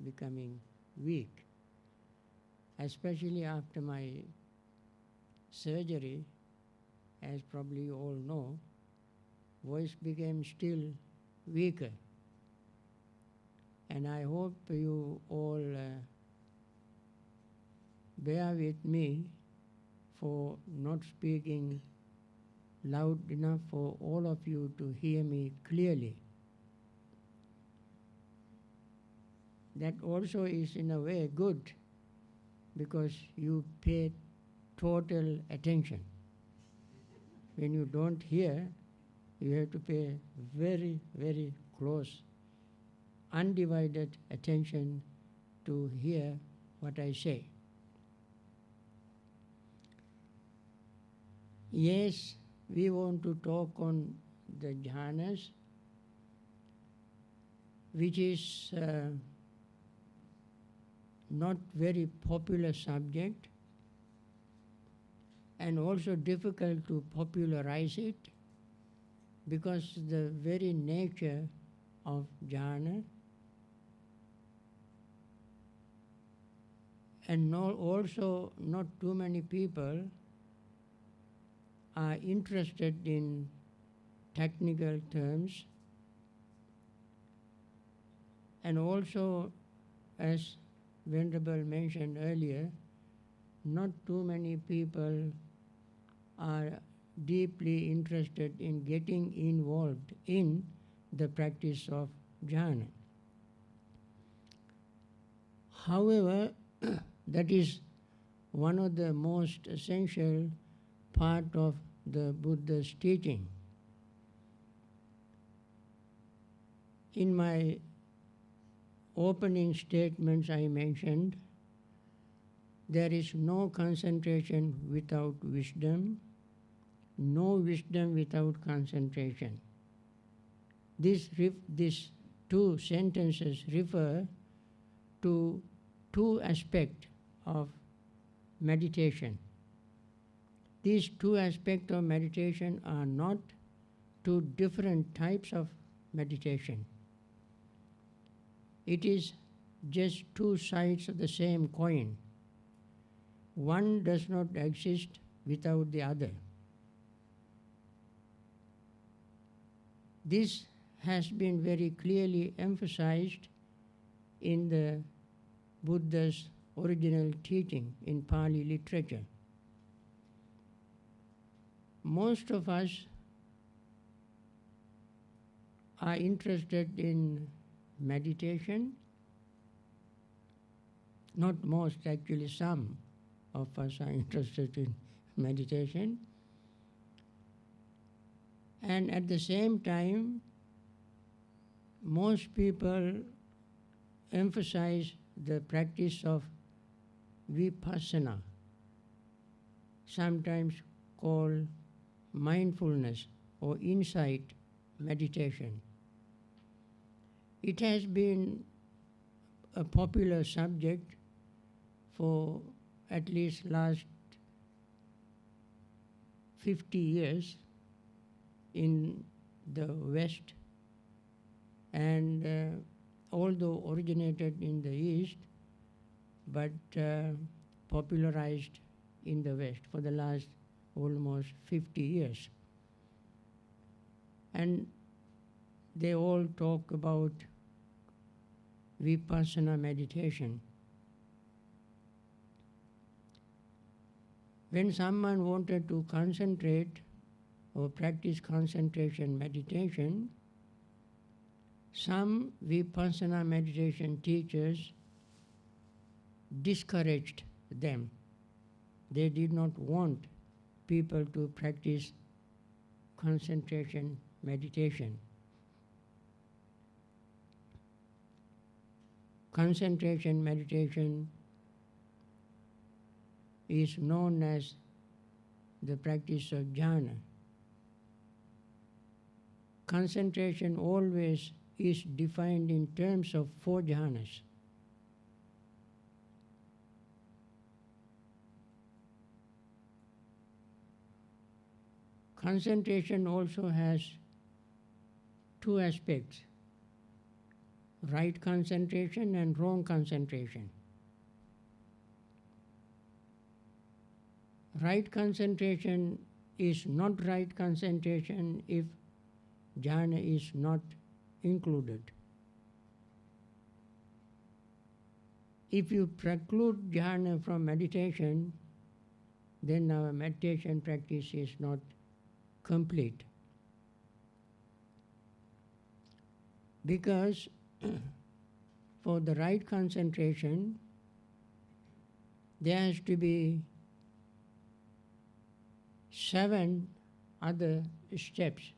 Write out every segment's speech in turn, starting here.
becoming weak. Especially after my surgery, as probably you all know, voice became still weaker. And I hope you all bear with me for not speaking loud enough for all of you to hear me clearly. That also is in a way good, because you pay total attention. When you don't hear, you have to pay very, very close, undivided attention to hear what I say. Yes, we want to talk on the jhanas, which is not very popular subject, and also difficult to popularize it, because the very nature of jhana and also not too many people are interested in technical terms, and also, as Venerable mentioned earlier, not too many people are deeply interested in getting involved in the practice of jhana. However, that is one of the most essential part of the Buddha's teaching. In my opening statements I mentioned, there is no concentration without wisdom, no wisdom without concentration. These two sentences refer to two aspects of meditation. These two aspects of meditation are not two different types of meditation. It is just two sides of the same coin. One does not exist without the other. This has been very clearly emphasized in the Buddha's original teaching in Pali literature. Most of us are interested in meditation. Not most, actually some of us are interested in meditation. And at the same time, most people emphasize the practice of vipassana, sometimes called mindfulness or insight meditation. It has been a popular subject for at least last 50 years in the West, and although originated in the East, but popularized in the West for the last almost 50 years. And they all talk about vipassana meditation. When someone wanted to concentrate or practice concentration meditation, some vipassana meditation teachers discouraged them. They did not want people to practice concentration meditation. Concentration meditation is known as the practice of jhana. Concentration always is defined in terms of 4 jhanas. Concentration also has 2 aspects. right concentration and wrong concentration. Right concentration is not right concentration if jhana is not included. If you preclude jhana from meditation, then our meditation practice is not complete. Because for the right concentration, there has to be 7 other steps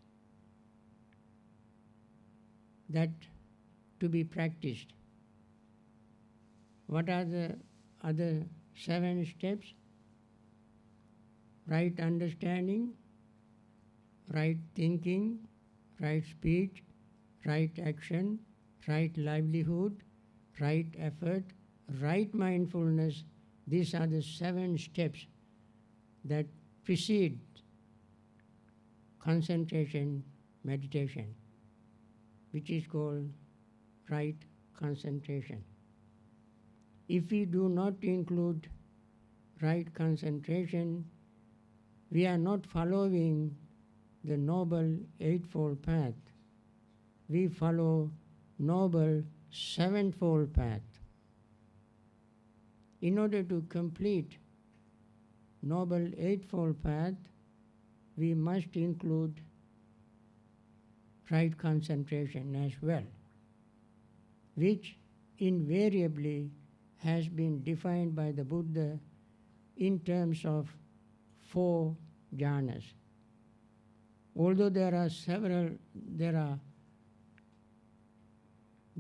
that to be practiced. What are the other 7 steps? Right understanding, right thinking, right speech, right action, right livelihood, right effort, right mindfulness. These are the 7 steps that precede concentration meditation, which is called right concentration. If we do not include right concentration, we are not following the Noble Eightfold Path. We follow Noble Sevenfold Path. In order to complete Noble Eightfold Path, we must include right concentration as well, which invariably has been defined by the Buddha in terms of 4 jhanas. Although there are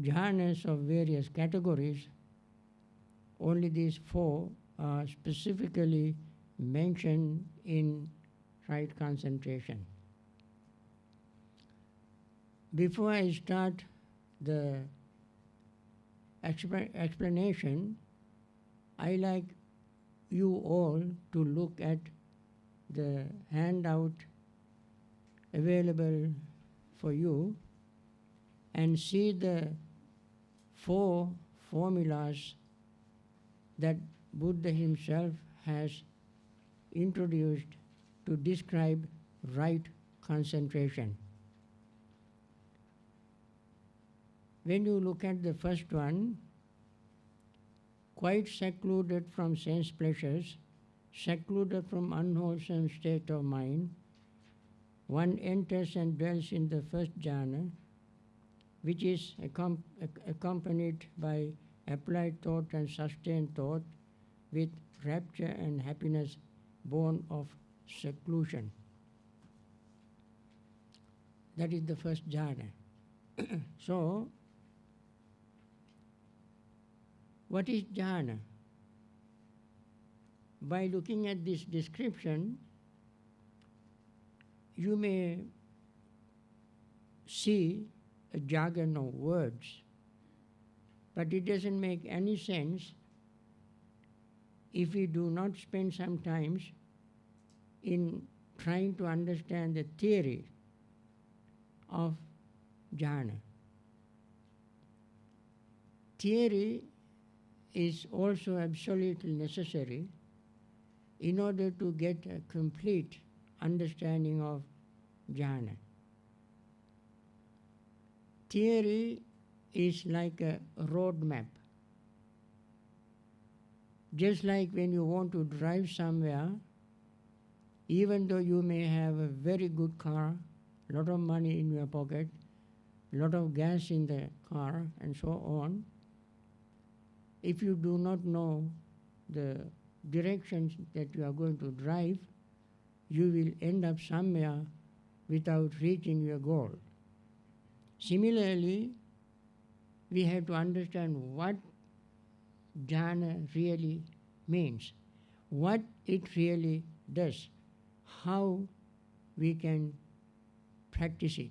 jhanas of various categories, only these 4 are specifically mentioned in right concentration. Before I start the explanation, I like you all to look at the handout available for you and see the 4 formulas that Buddha himself has introduced to describe right concentration. When you look at the first one, quite secluded from sense pleasures, secluded from unwholesome state of mind, one enters and dwells in the first jhana, which is accompanied by applied thought and sustained thought with rapture and happiness born of seclusion. That is the first jhana. So, what is jhana? By looking at this description, you may see a jargon of words, but it doesn't make any sense if we do not spend some time in trying to understand the theory of jhana. Theory is also absolutely necessary in order to get a complete understanding of jhana. Theory is like a road map. Just like when you want to drive somewhere, even though you may have a very good car, a lot of money in your pocket, a lot of gas in the car, and so on, if you do not know the directions that you are going to drive, you will end up somewhere without reaching your goal. Similarly, we have to understand what jhana really means, what it really does, how we can practice it.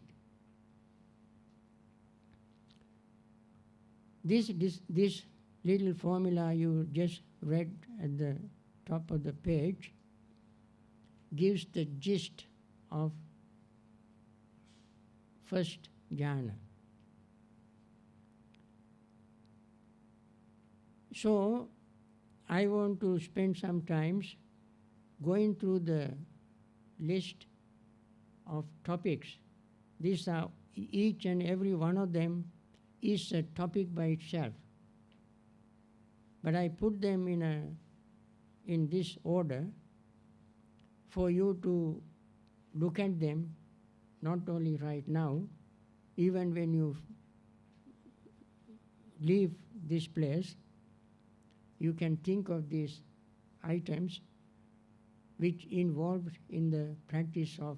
This little formula you just read at the top of the page gives the gist of first jhana. So I want to spend some times going through the list of topics. These are each and every one of them is a topic by itself. But I put them in this order for you to look at them, not only right now, even when you leave this place, you can think of these items which involved in the practice of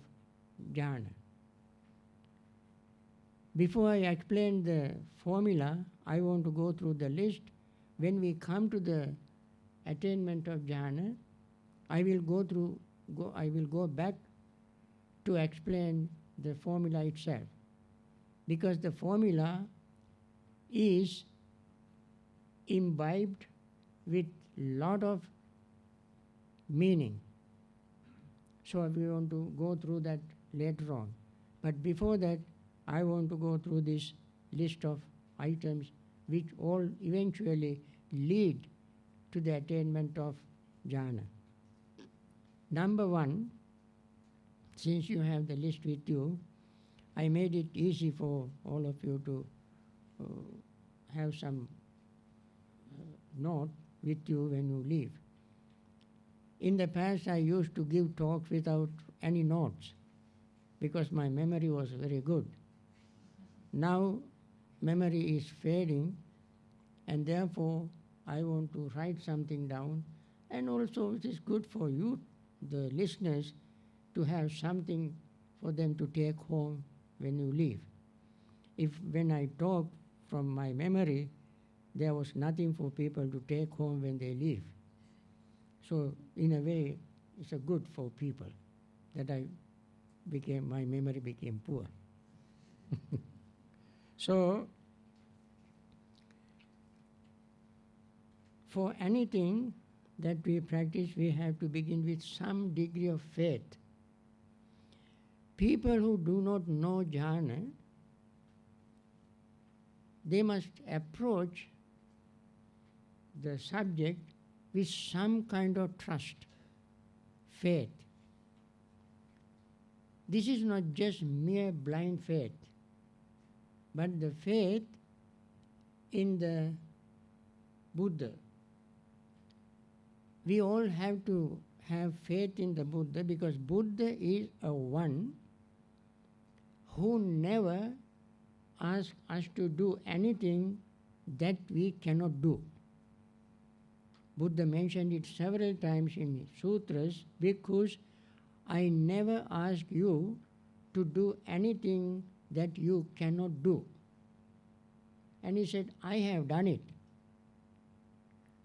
jhana. Before I explain the formula, I want to go through the list. When we come to the attainment of jhana, I will go back to explain the formula itself, because the formula is imbibed with lot of meaning. So we want to go through that later on. But before that, I want to go through this list of items which all eventually lead to the attainment of jhana. Number one, since you have the list with you, I made it easy for all of you to have some note with you when you leave. In the past, I used to give talks without any notes because my memory was very good. Now, memory is fading, and therefore, I want to write something down, and also it is good for you, the listeners, to have something for them to take home when you leave. If when I talk from my memory, there was nothing for people to take home when they leave. So in a way, it's a good for people that my memory became poor. So for anything that we practice, we have to begin with some degree of faith. People who do not know jhana, they must approach the subject with some kind of trust, faith. This is not just mere blind faith, but the faith in the Buddha. We all have to have faith in the Buddha because Buddha is a one who never asks us to do anything that we cannot do. Buddha mentioned it several times in sutras, because I never ask you to do anything that you cannot do. And he said, I have done it.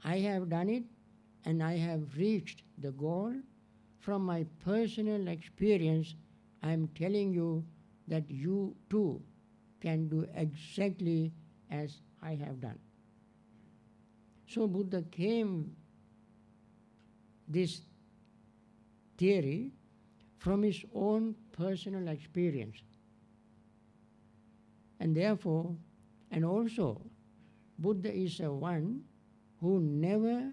I have done it, and I have reached the goal. From my personal experience, I am telling you that you too can do exactly as I have done. So Buddha came this theory from his own personal experience. And therefore, and also, Buddha is a one who never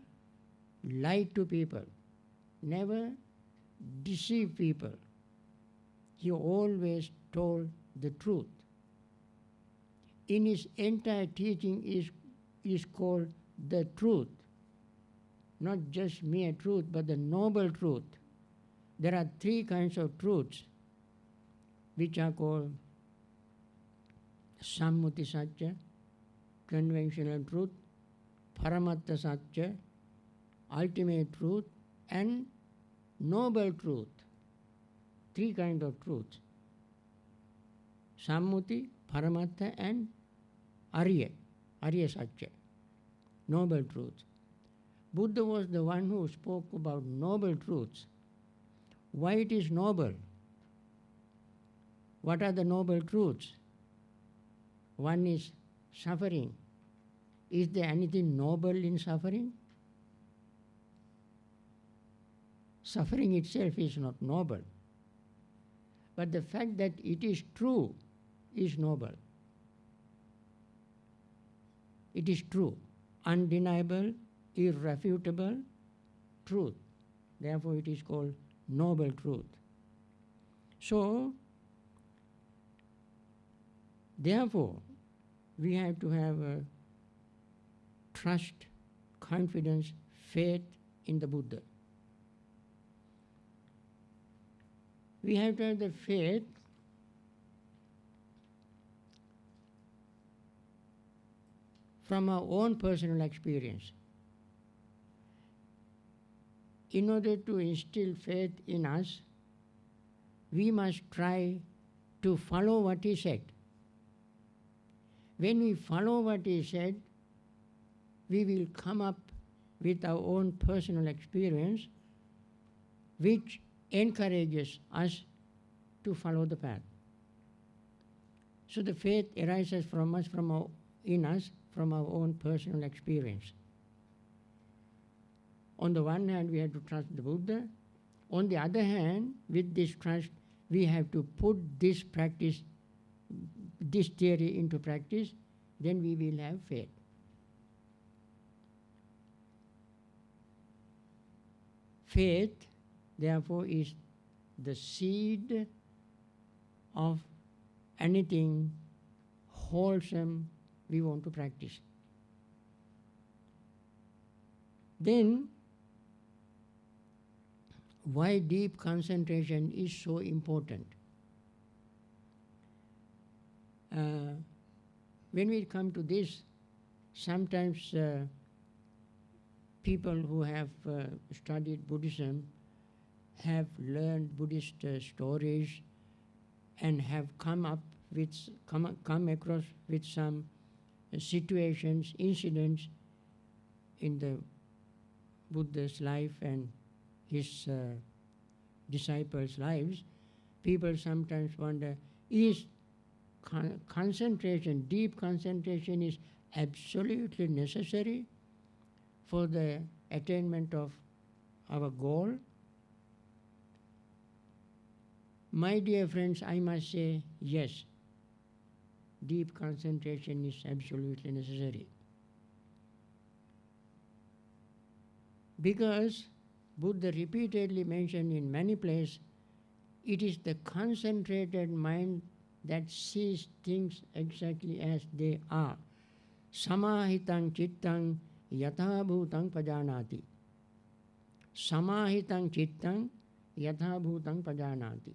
lied to people, never deceived people. He always told the truth. In his entire teaching is called the truth. Not just mere truth, but the noble truth. There are three kinds of truths which are called sammuti satya, conventional truth, paramatta satya, ultimate truth, and noble truth. Three kinds of truths. Sammuti, paramatta, and arya satya, noble truth. Buddha was the one who spoke about noble truths. Why it is noble? What are the noble truths? One is suffering. Is there anything noble in suffering? Suffering itself is not noble. But the fact that it is true is noble. It is true. undeniable, irrefutable truth. Therefore it is called noble truth. So, therefore, we have to have a trust, confidence, faith in the Buddha. We have to have the faith from our own personal experience. In order to instill faith in us, we must try to follow what he said. When we follow what he said, we will come up with our own personal experience which encourages us to follow the path. So the faith arises from us, in us, from our own personal experience. On the one hand, we have to trust the Buddha. On the other hand, with this trust, we have to put this practice, this theory into practice, then we will have faith. Faith, therefore, is the seed of anything wholesome we want to practice. Then, why deep concentration is so important? When we come to this, sometimes people who have studied Buddhism have learned Buddhist stories and have come across with some situations, incidents in the Buddha's life and his disciples' lives. People sometimes wonder, is concentration, deep concentration is absolutely necessary for the attainment of our goal? My dear friends, I must say yes, deep concentration is absolutely necessary. Because Buddha repeatedly mentioned in many places, it is the concentrated mind that sees things exactly as they are. Samahitang chittang yatha bhutang pajanati. Samahitang chittang yatha bhutang pajanati.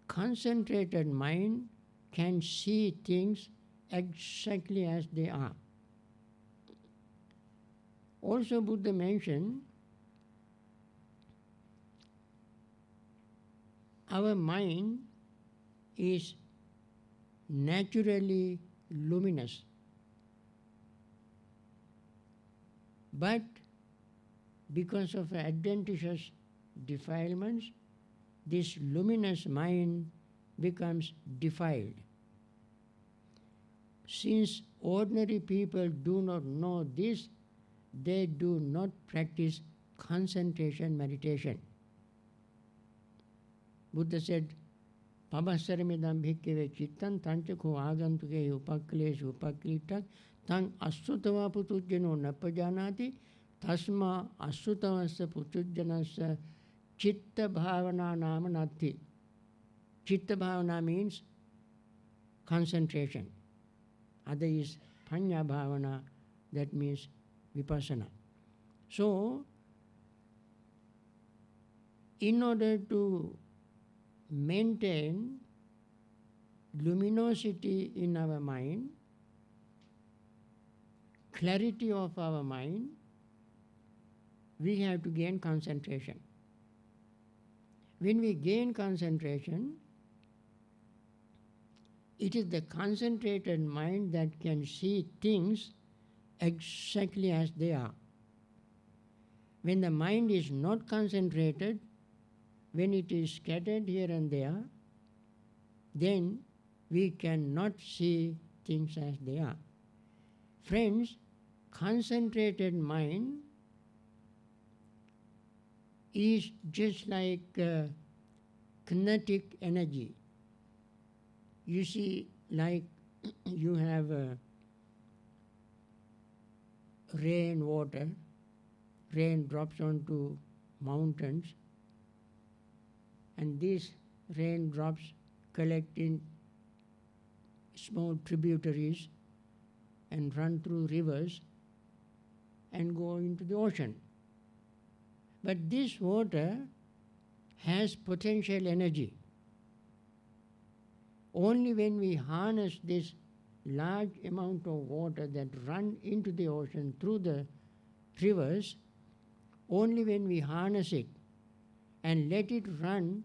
Concentrated mind can see things exactly as they are. Also, Buddha mentioned our mind is naturally luminous, but because of adventitious defilements, this luminous mind becomes defiled. Since ordinary people do not know this, they do not practice concentration meditation. Buddha said, Pabassaramidam bhikkhave chittan tanchakho agantuke upakleshu upaklitak tang asutava putujjano napajanati tasma asutavasya putujjanasya chitta bhavana nama nati. Chitta bhavana means concentration. Other is panya bhavana, that means vipassana. So, in order to maintain luminosity in our mind, clarity of our mind, we have to gain concentration. When we gain concentration, it is the concentrated mind that can see things exactly as they are. When the mind is not concentrated, when it is scattered here and there, then we cannot see things as they are. Friends, concentrated mind is just like kinetic energy. You see, like you have rain water, rain drops onto mountains, and these raindrops collect in small tributaries and run through rivers and go into the ocean. But this water has potential energy. Only when we harness this large amount of water that run into the ocean through the rivers, only when we harness it and let it run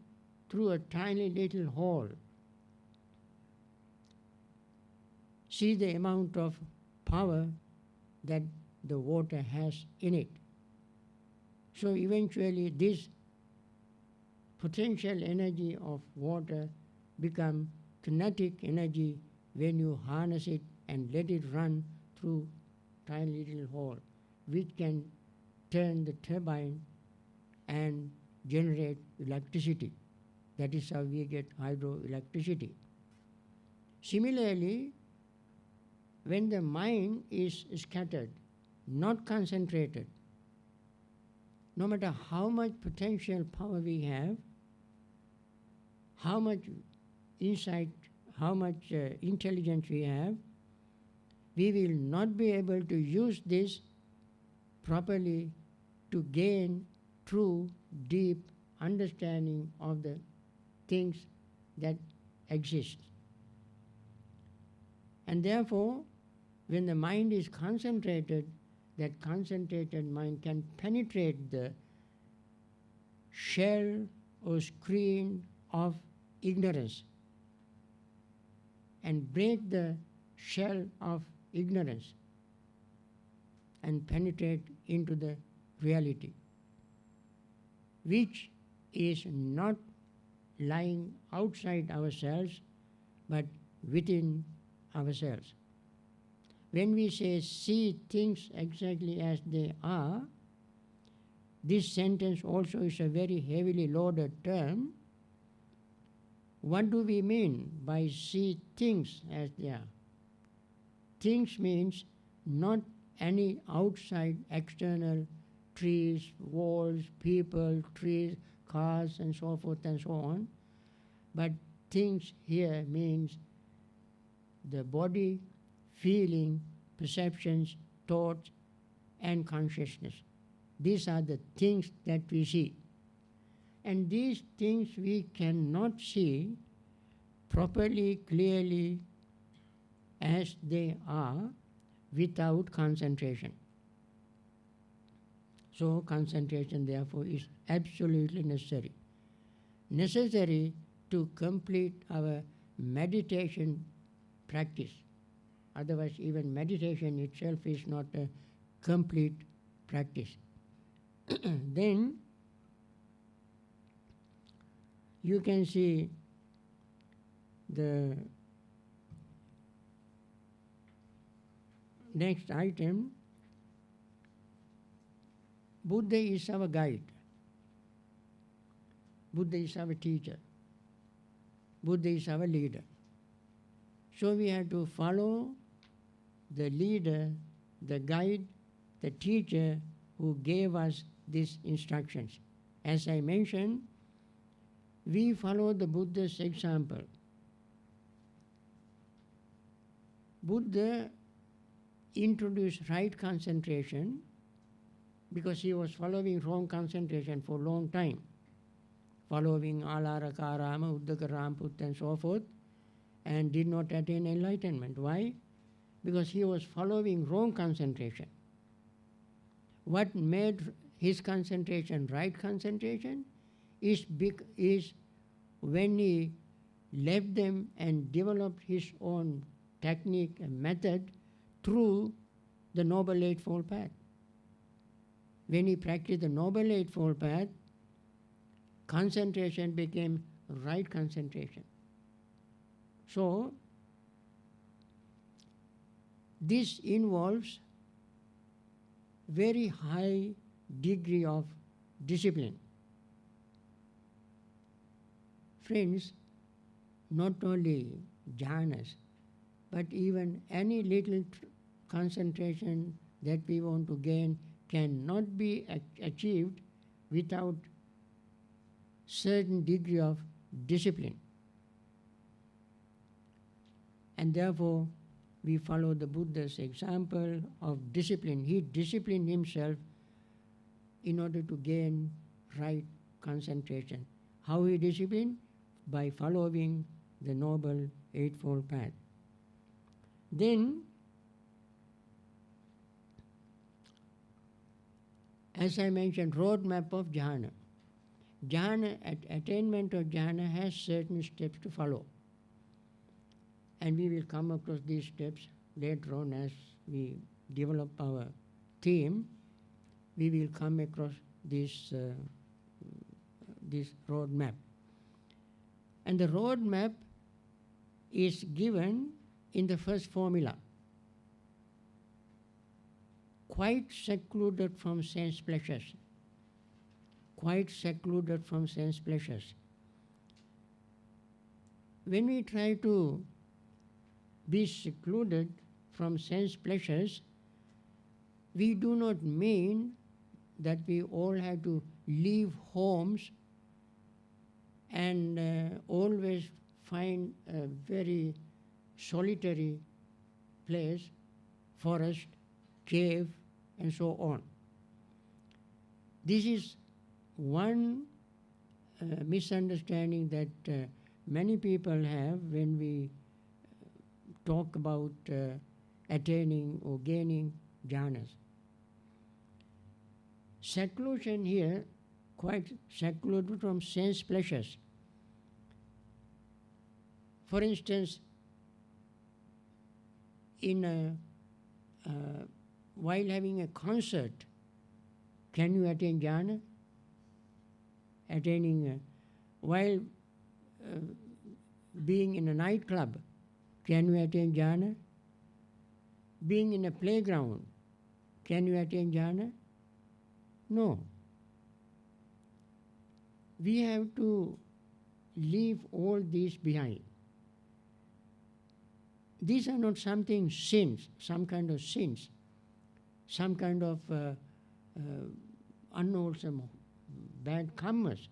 through a tiny little hole, see the amount of power that the water has in it. So eventually this potential energy of water becomes kinetic energy when you harness it and let it run through tiny little hole, which can turn the turbine and generate electricity. That is how we get hydroelectricity. Similarly, when the mind is scattered, not concentrated, no matter how much potential power we have, how much insight, how much intelligence we have, we will not be able to use this properly to gain true, deep understanding of the things that exist. And therefore, when the mind is concentrated, that concentrated mind can penetrate the shell or screen of ignorance and break the shell of ignorance and penetrate into the reality, which is not lying outside ourselves but within ourselves. When we say see things exactly as they are, this sentence also is a very heavily loaded term. What do we mean by see things as they are? Things means not any outside external trees, walls, people, trees, cars, and so forth and so on. But things here means the body, feeling, perceptions, thoughts, and consciousness. These are the things that we see. And these things we cannot see properly, clearly, as they are without concentration. So concentration, therefore, is absolutely necessary. Necessary to complete our meditation practice. Otherwise, even meditation itself is not a complete practice. Then you can see the next item. Buddha is our guide. Buddha is our teacher. Buddha is our leader. So we have to follow the leader, the guide, the teacher who gave us these instructions. As I mentioned, we follow the Buddha's example. Buddha introduced right concentration because he was following wrong concentration for a long time, following Alara Karama, Uddaka Ramput and so forth, and did not attain enlightenment. Why? Because he was following wrong concentration. What made his concentration right concentration is when he left them and developed his own technique and method through the Noble Eightfold Path. When he practiced the Noble Eightfold Path, concentration became right concentration. So, this involves very high degree of discipline. Friends, not only jhanas, but even any little concentration that we want to gain cannot be achieved without certain degree of discipline. And therefore, we follow the Buddha's example of discipline. He disciplined himself in order to gain right concentration. How he disciplined? By following the Noble Eightfold Path. Then, as I mentioned, roadmap of jhana. Jhana, attainment of jhana has certain steps to follow. And we will come across these steps later on as we develop our theme. We will come across this roadmap. And the roadmap is given in the first formula. Quite secluded from sense pleasures. Quite secluded from sense pleasures. When we try to be secluded from sense pleasures, we do not mean that we all have to leave homes and always find a very solitary place, forest, cave, and so on. This is one misunderstanding that many people have when we talk about attaining or gaining jhanas. Seclusion here, quite secluded from sense pleasures. For instance, while having a concert, can you attain jhana? While being in a nightclub, can you attain jhana? Being in a playground, can you attain jhana? No. We have to leave all these behind. These are not something sins, some kind of sins, some kind of unwholesome, bad karmas.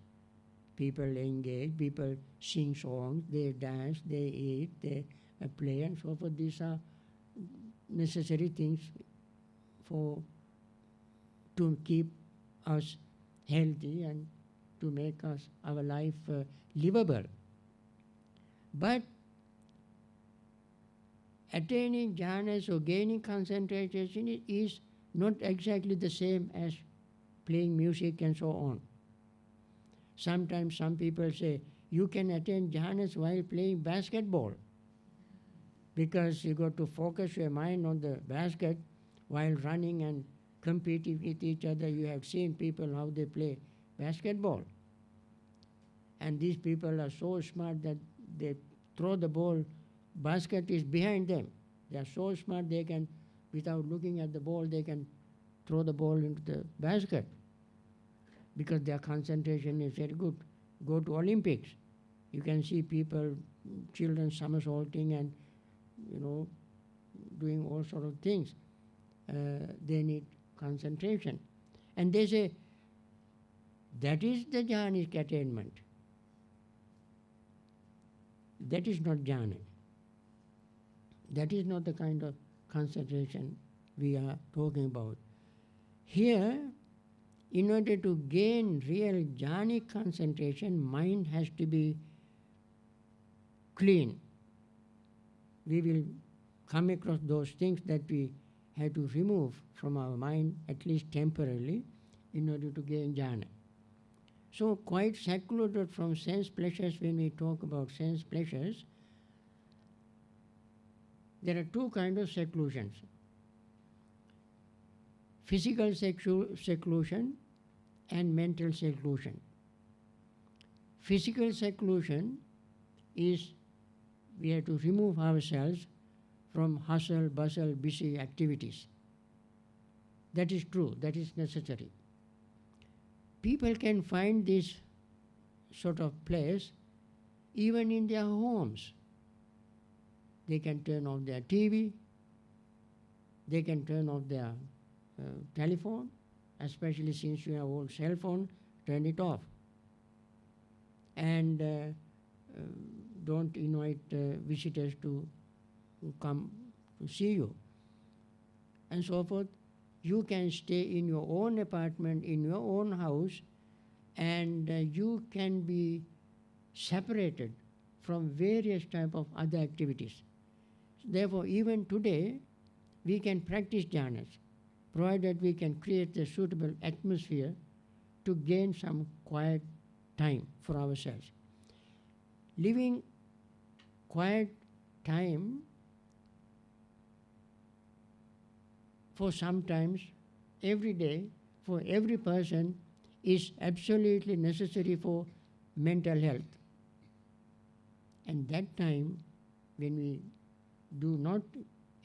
People engage, people sing songs, they dance, they eat, they play and so forth. These are necessary things to keep us healthy and to make our life livable. But attaining jhanas or gaining concentration is not exactly the same as playing music and so on. Sometimes some people say, you can attain jhanas while playing basketball, because you got to focus your mind on the basket while running and competing with each other. You have seen people how they play basketball. And these people are so smart that they throw the ball, basket is behind them. They are so smart they can, without looking at the ball, they can throw the ball into the basket because their concentration is very good. Go to Olympics. You can see people, children somersaulting and, doing all sort of things. They need concentration. And they say, that is the jhanic attainment. That is not jhana. That is not the kind of concentration we are talking about. Here, in order to gain real jhanic concentration, mind has to be clean. We will come across those things that we have to remove from our mind, at least temporarily, in order to gain jhana. So quite secluded from sense pleasures. When we talk about sense pleasures, there are two kinds of seclusions. Physical seclusion and mental seclusion. Physical seclusion is we have to remove ourselves from hustle, bustle, busy activities. That is true, that is necessary. People can find this sort of place even in their homes. They can turn off their TV, they can turn off their telephone, especially since you have old cell phone, turn it off. And don't invite visitors to come to see you, and so forth. You can stay in your own apartment, in your own house, and you can be separated from various type of other activities. Therefore, even today, we can practice jhanas, provided we can create a suitable atmosphere to gain some quiet time for ourselves. Living quiet time for sometimes every day for every person is absolutely necessary for mental health. And that time, when we do not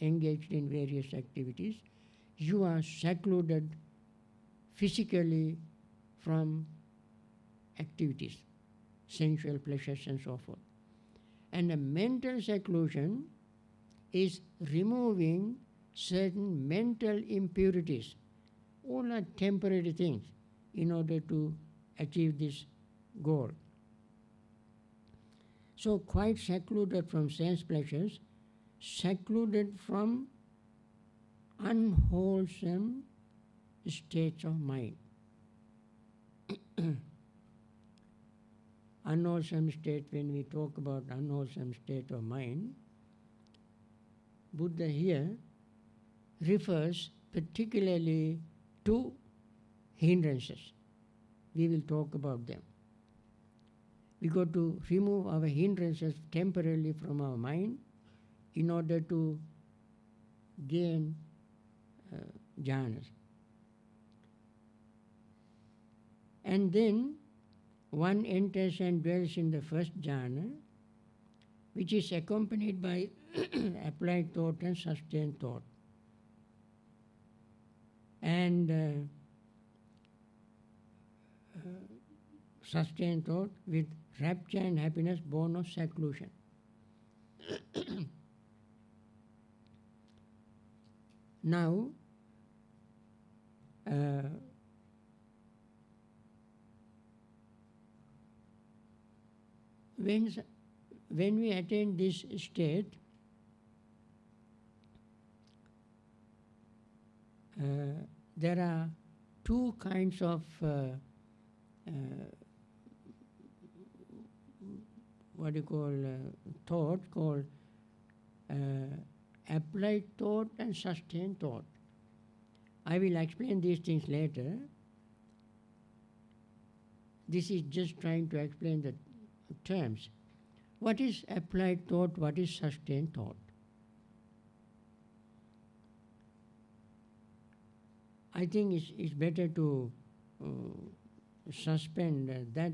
engage in various activities, you are secluded physically from activities, sensual pleasures and so forth. And a mental seclusion is removing certain mental impurities. All are temporary things in order to achieve this goal. So quite secluded from sense pleasures, secluded from unwholesome states of mind. Unwholesome state, when we talk about unwholesome state of mind, Buddha here refers particularly to hindrances. We will talk about them. We got to remove our hindrances temporarily from our mind in order to gain jhanas. And then one enters and dwells in the first jhana, which is accompanied by applied thought and sustained thought. And sustained thought with rapture and happiness born of seclusion. Now, when we attain this state, there are two kinds of what you call thought, called applied thought and sustained thought. I will explain these things later. This is just trying to explain the terms. What is applied thought? What is sustained thought? I think it's better to suspend that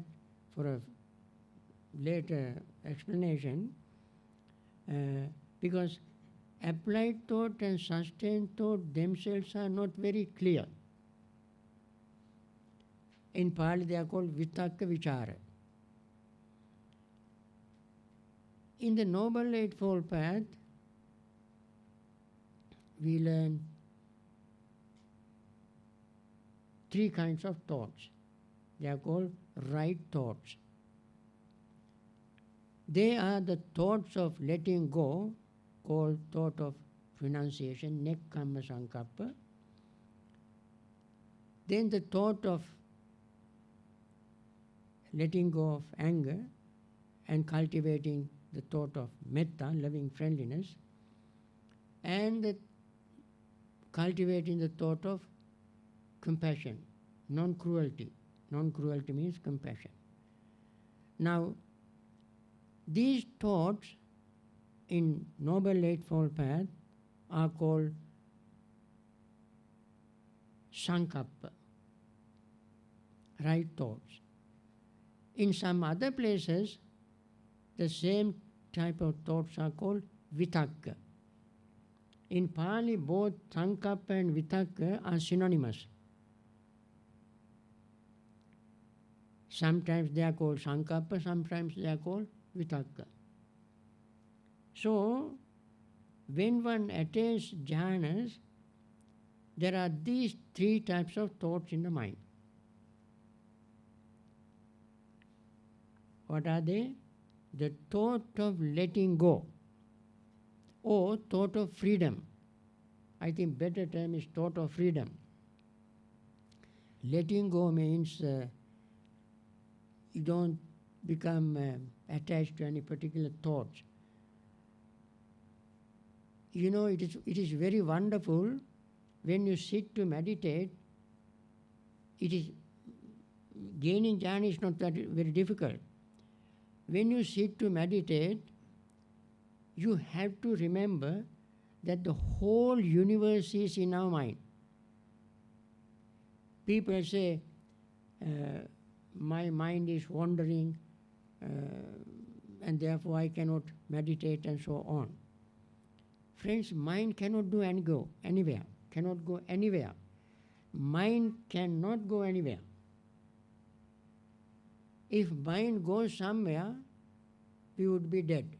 for a later explanation, because applied thought and sustained thought themselves are not very clear. In Pali they are called vitakka vichara. In the Noble Eightfold Path, we learn three kinds of thoughts. They are called right thoughts. They are the thoughts of letting go, called thought of renunciation, nekkhamma sankappa. Then the thought of letting go of anger and cultivating the thought of metta, loving friendliness, and cultivating the thought of compassion, non-cruelty. Non-cruelty means compassion. Now, these thoughts in Noble Eightfold Path are called sankappa, right thoughts. In some other places, the same type of thoughts are called vitakka. In Pali, both sankappa and vitakka are synonymous. Sometimes they are called sankappa, sometimes they are called vitakka. So, when one attains jhanas, there are these three types of thoughts in the mind. What are they? The thought of letting go or thought of freedom. I think better term is thought of freedom. Letting go means you don't become attached to any particular thoughts. You know, it is very wonderful when you sit to meditate. It is gaining jhana is not that very difficult. When you sit to meditate, you have to remember that the whole universe is in our mind. People say, my mind is wandering and therefore I cannot meditate and so on. Friends, mind cannot go anywhere. Cannot go anywhere. Mind cannot go anywhere. If mind goes somewhere, we would be dead.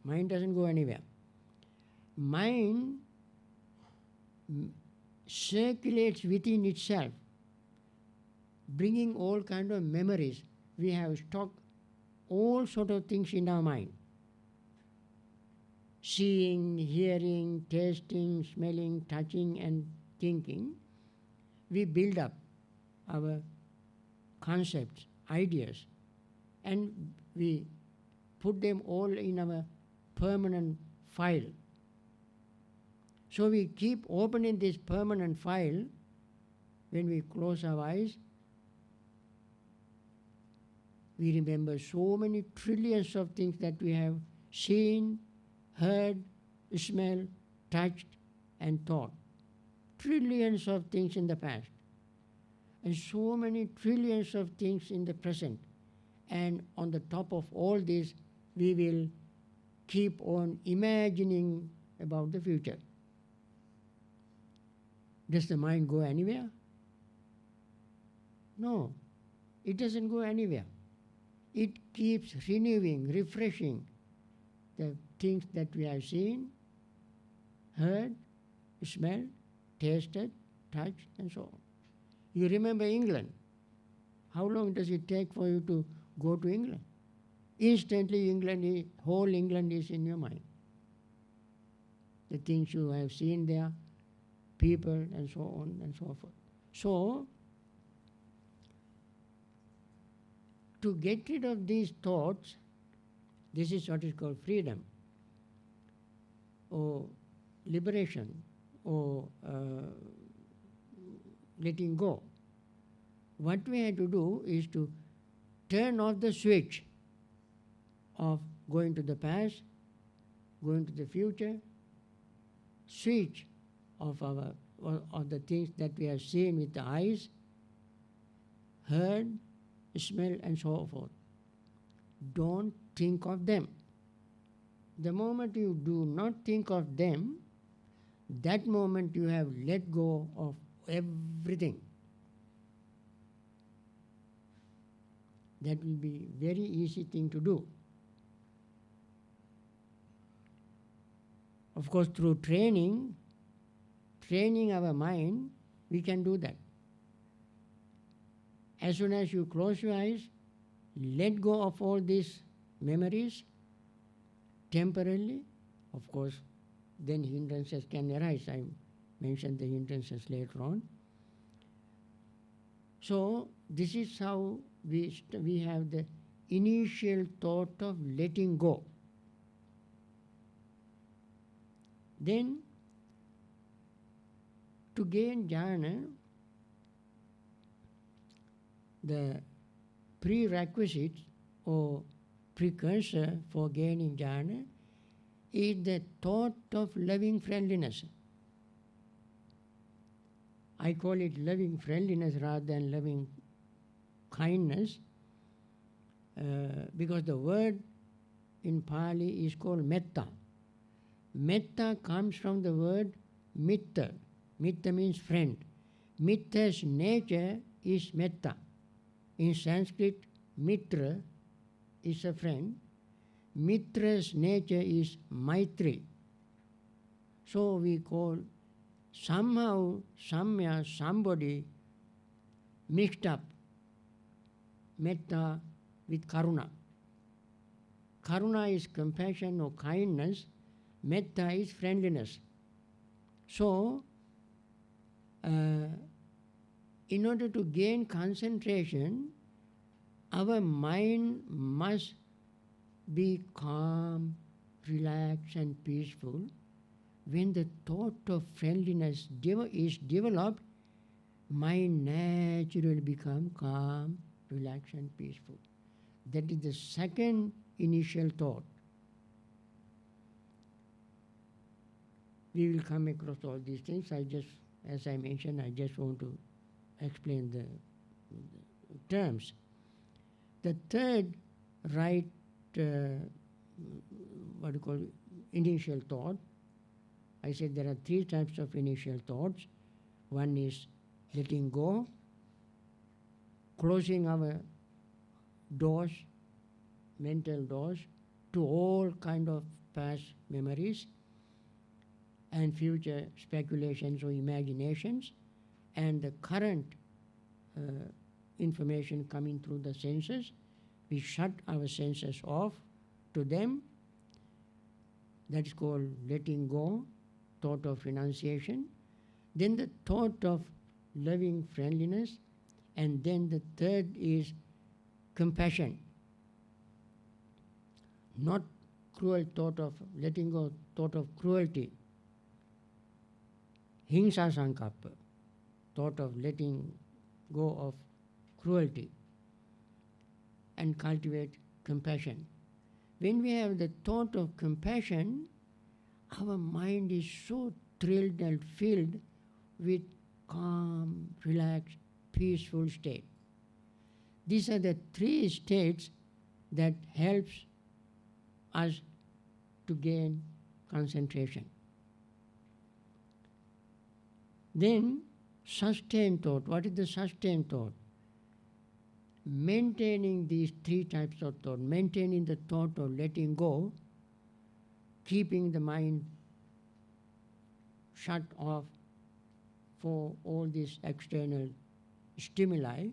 Mind doesn't go anywhere. Mind circulates within itself, bringing all kind of memories. We have stocked all sort of things in our mind. Seeing, hearing, tasting, smelling, touching and thinking. We build up our concepts, ideas, and we put them all in our permanent file. So we keep opening this permanent file. When we close our eyes, we remember so many trillions of things that we have seen, heard, smelled, touched and thought. Trillions of things in the past. And so many trillions of things in the present. And on the top of all this, we will keep on imagining about the future. Does the mind go anywhere? No, it doesn't go anywhere. It keeps renewing, refreshing the things that we have seen, heard, smelled, tasted, touched, and so on. You remember England. How long does it take for you to go to England? Instantly, whole England is in your mind. The things you have seen there, people, and so on and so forth. So, to get rid of these thoughts, this is what is called freedom, or liberation, or letting go. What we have to do is to turn off the switch of going to the past, going to the future, switch of the things that we have seen with the eyes, heard, smelled, and so forth. Don't think of them. The moment you do not think of them, that moment you have let go of everything. That will be very easy thing to do. Of course, through training our mind, we can do that. As soon as you close your eyes, let go of all these memories temporarily. Of course, then hindrances can arise. I mentioned the hindrances later on. So this is how we have the initial thought of letting go. Then, to gain jhana, the prerequisite or precursor for gaining jhana is the thought of loving friendliness. I call it loving friendliness rather than loving kindness, because the word in Pali is called metta. Metta comes from the word mitta. Mitta means friend. Mitta's nature is metta. In Sanskrit, mitra is a friend. Mitra's nature is maitri. So we call somehow, somewhere, somebody mixed up metta with karuna. Karuna is compassion or kindness, metta is friendliness. So, in order to gain concentration, our mind must be calm, relaxed and peaceful. When the thought of friendliness is developed, mind naturally becomes calm, relaxed and peaceful. That is the second initial thought. We will come across all these things. As I mentioned, I just want to explain the terms. The third right, initial thought. I said there are three types of initial thoughts. One is letting go, closing our doors, mental doors, to all kind of past memories and future speculations or imaginations, and the current information coming through the senses. We shut our senses off to them. That is called letting go, thought of renunciation. Then the thought of loving friendliness, and then the third is compassion. Not cruel thought of letting go, thought of cruelty. Hingsa sankappa, thought of letting go of cruelty, and cultivate compassion. When we have the thought of compassion, our mind is so thrilled and filled with calm, relaxed, peaceful state. These are the three states that helps us to gain concentration. Then sustained thought. What is the sustained thought? Maintaining these three types of thought, maintaining the thought of letting go, keeping the mind shut off for all these external stimuli.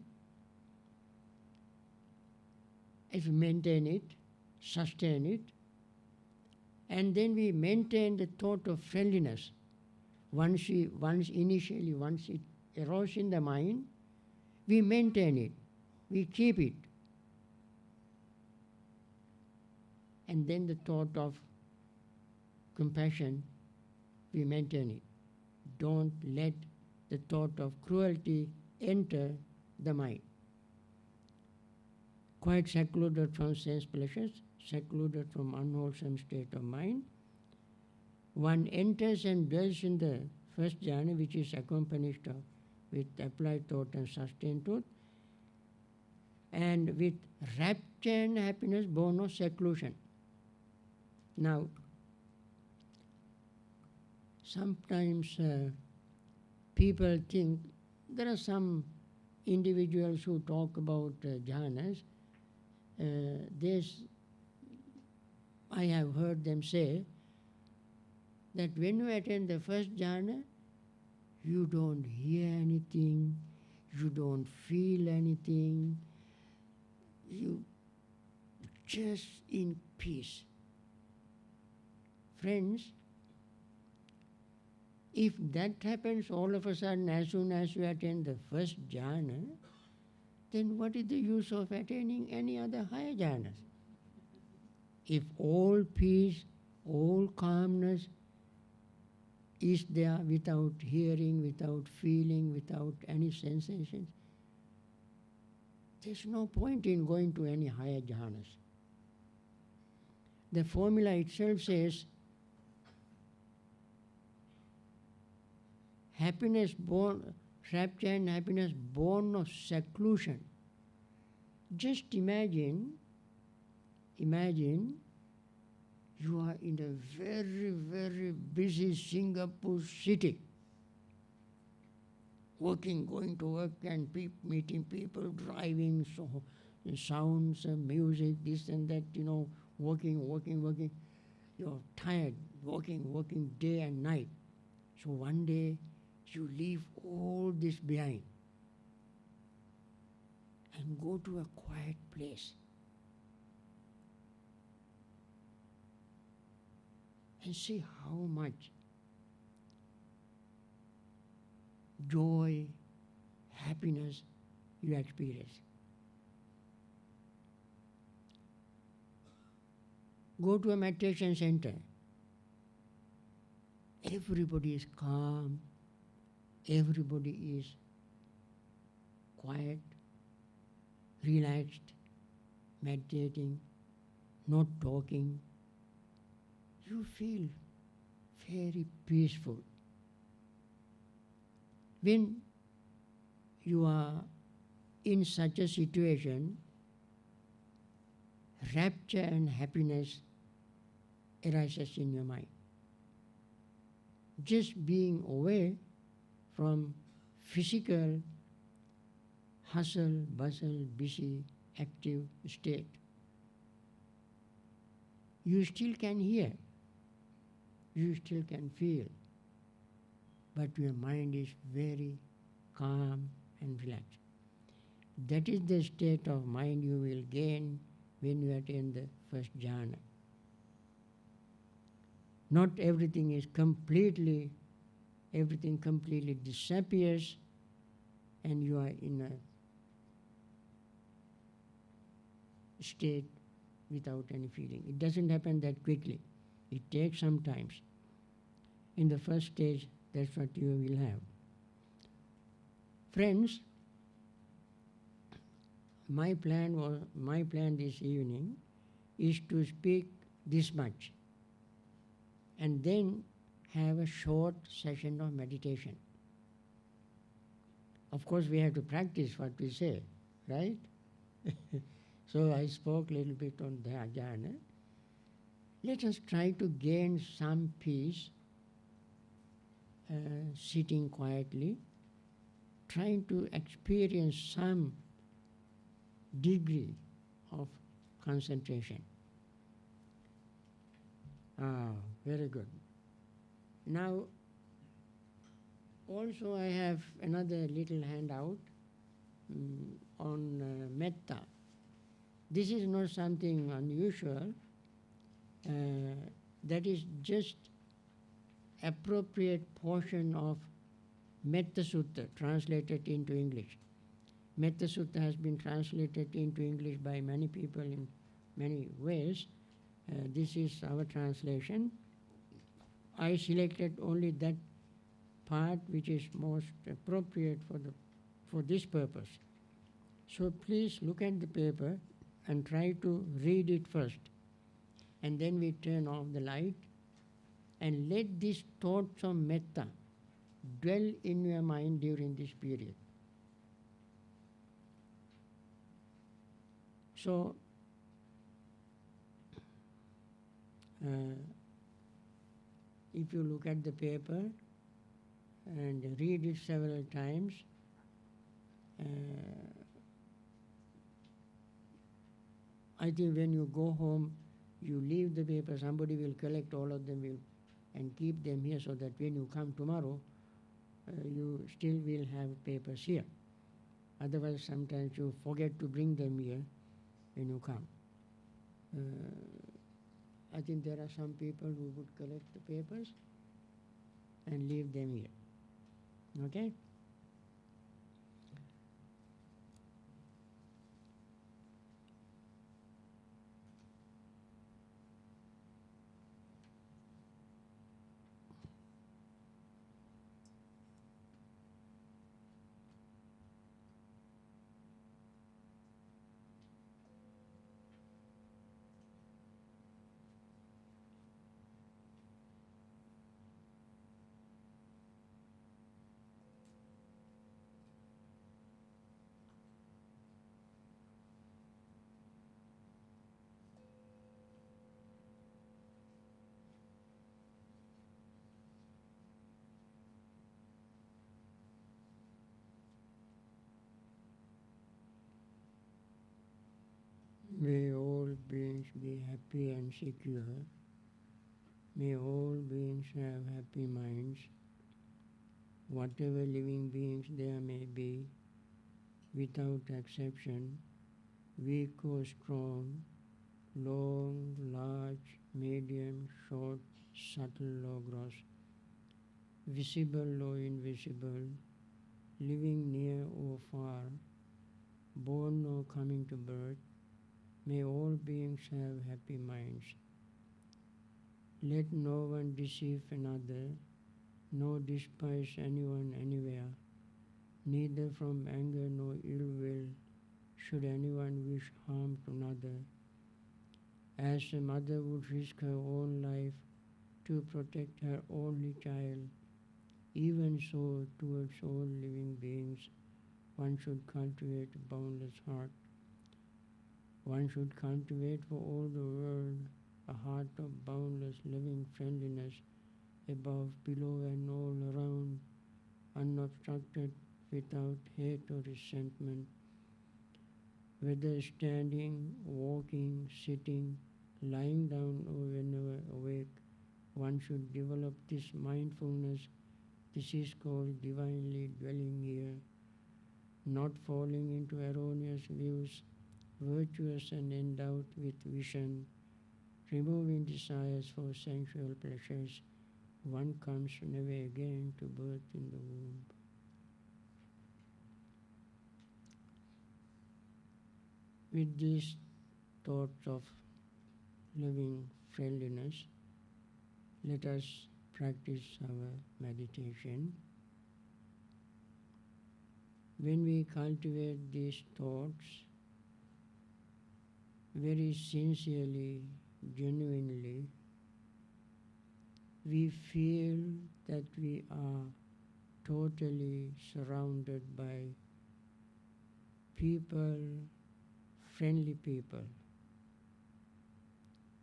If we maintain it, sustain it, and then we maintain the thought of friendliness. Once it arose in the mind, we maintain it, we keep it. And then the thought of compassion, we maintain it. Don't let the thought of cruelty enter the mind. Quite secluded from sense pleasures, secluded from unwholesome state of mind. One enters and dwells in the first jhana, which is accompanied with applied thought and sustained thought, and with rapture and happiness born of seclusion. Now, sometimes people think, there are some individuals who talk about jhanas. I have heard them say that when you attend the first jhana, you don't hear anything, you don't feel anything, you just in peace. Friends, if that happens all of a sudden as soon as you attend the first jhana, then what is the use of attaining any other higher jhanas? If all peace, all calmness is there without hearing, without feeling, without any sensations, there's no point in going to any higher jhanas. The formula itself says, happiness born, rapture and happiness born of seclusion. Just imagine you are in a very, very busy Singapore city, working, going to work and meeting people, driving, sounds, music, this and that, working. You're tired, working day and night. So one day You leave all this behind and go to a quiet place and see how much joy, happiness you experience. Go to a meditation center. Everybody is calm. Everybody is quiet, relaxed, meditating, not talking. You feel very peaceful. When you are in such a situation, rapture and happiness arises in your mind. Just being away from physical hustle, bustle, busy, active state. You still can hear, you still can feel, but your mind is very calm and relaxed. That is the state of mind you will gain when you attain the first jhana. Not everything completely disappears and you are in a state without any feeling. It doesn't happen that quickly. It takes some time. In the first stage, that's what you will have. Friends, my plan this evening is to speak this much and then have a short session of meditation. Of course, we have to practice what we say, right? So I spoke a little bit on the jhana. Let us try to gain some peace, sitting quietly, trying to experience some degree of concentration. Very good. Now, also I have another little handout on metta. This is not something unusual. That is just appropriate portion of Metta Sutta translated into English. Metta Sutta has been translated into English by many people in many ways. This is our translation. I selected only that part which is most appropriate for this purpose. So please look at the paper and try to read it first. And then we turn off the light and let these thoughts of metta dwell in your mind during this period. So, if you look at the paper and read it several times, I think when you go home, you leave the paper, somebody will collect all of them and keep them here so that when you come tomorrow, you still will have papers here. Otherwise, sometimes you forget to bring them here when you come. I think there are some people who would collect the papers and leave them here. Okay? May all beings be happy and secure. May all beings have happy minds. whatever living beings there may be, without exception, weak or strong, long, large, medium, short, subtle or gross, visible or invisible, living near or far, born or coming to birth, may all beings have happy minds. Let no one deceive another, nor despise anyone anywhere, neither from anger nor ill will should anyone wish harm to another. As a mother would risk her own life to protect her only child, even so towards all living beings one should cultivate a boundless heart. One should cultivate for all the world a heart of boundless loving friendliness above, below and all around, unobstructed, without hate or resentment. Whether standing, walking, sitting, lying down or whenever awake, one should develop this mindfulness. This is called divinely dwelling here, not falling into erroneous views, virtuous and endowed with vision, removing desires for sensual pleasures. One comes never again to birth in the womb. With these thoughts of loving friendliness, let us practice our meditation. When we cultivate these thoughts very sincerely, genuinely, we feel that we are totally surrounded by people, friendly people.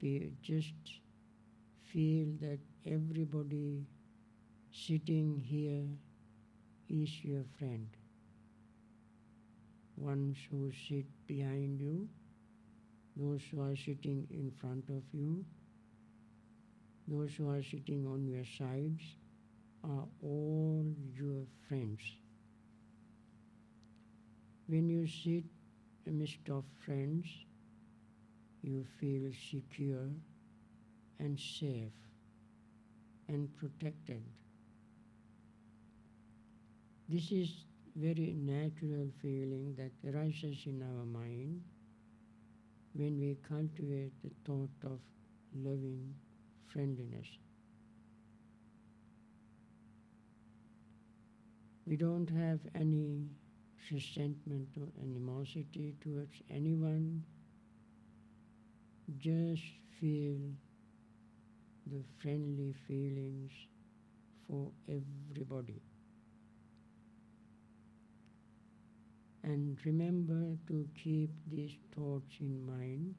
We just feel that everybody sitting here is your friend. Ones who sit behind you, those who are sitting in front of you, those who are sitting on your sides are all your friends. When you sit amidst of friends, you feel secure and safe and protected. This is very natural feeling that arises in our mind when we cultivate the thought of loving friendliness. We don't have any resentment or animosity towards anyone. Just feel the friendly feelings for everybody. And remember to keep these thoughts in mind.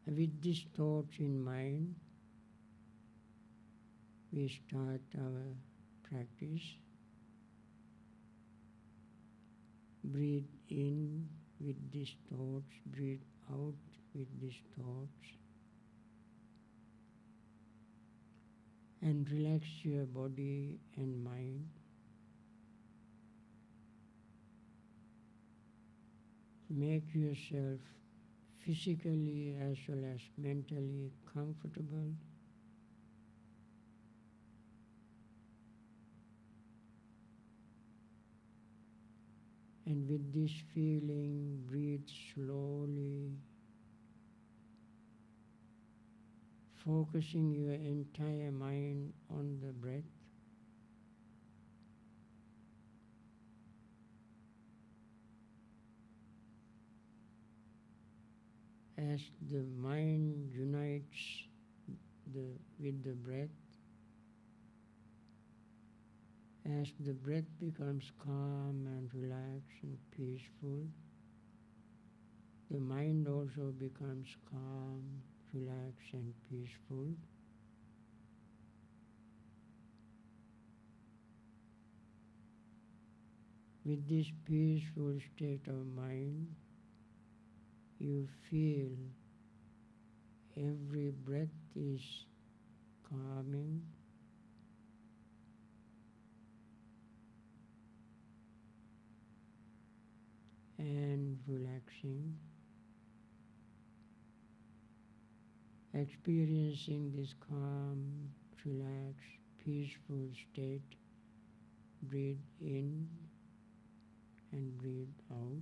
With these thoughts in mind, we start our practice. Breathe in with these thoughts, breathe out with these thoughts, and relax your body and mind. Make yourself physically as well as mentally comfortable. And with this feeling, breathe slowly, focusing your entire mind on the breath. As the mind unites with the breath, as the breath becomes calm and relaxed and peaceful, the mind also becomes calm, relaxed and peaceful. With this peaceful state of mind, you feel every breath is calming and relaxing, experiencing this calm, relaxed, peaceful state. Breathe in and breathe out.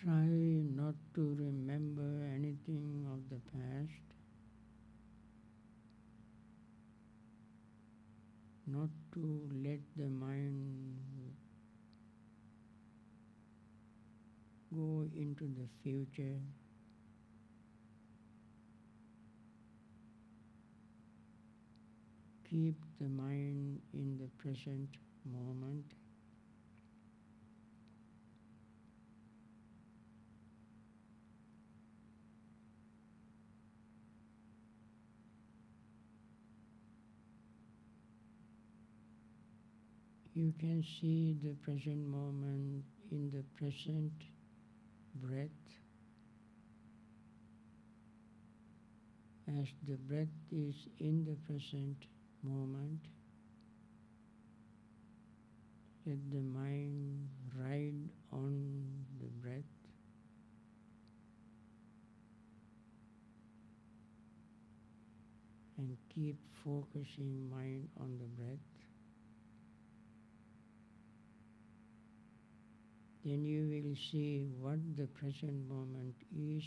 Try not to remember anything of the past, not to let the mind go into the future. Keep the mind in the present moment. You can see the present moment in the present breath. As the breath is in the present moment, let the mind ride on the breath. And keep focusing mind on the breath. Then you will see what the present moment is.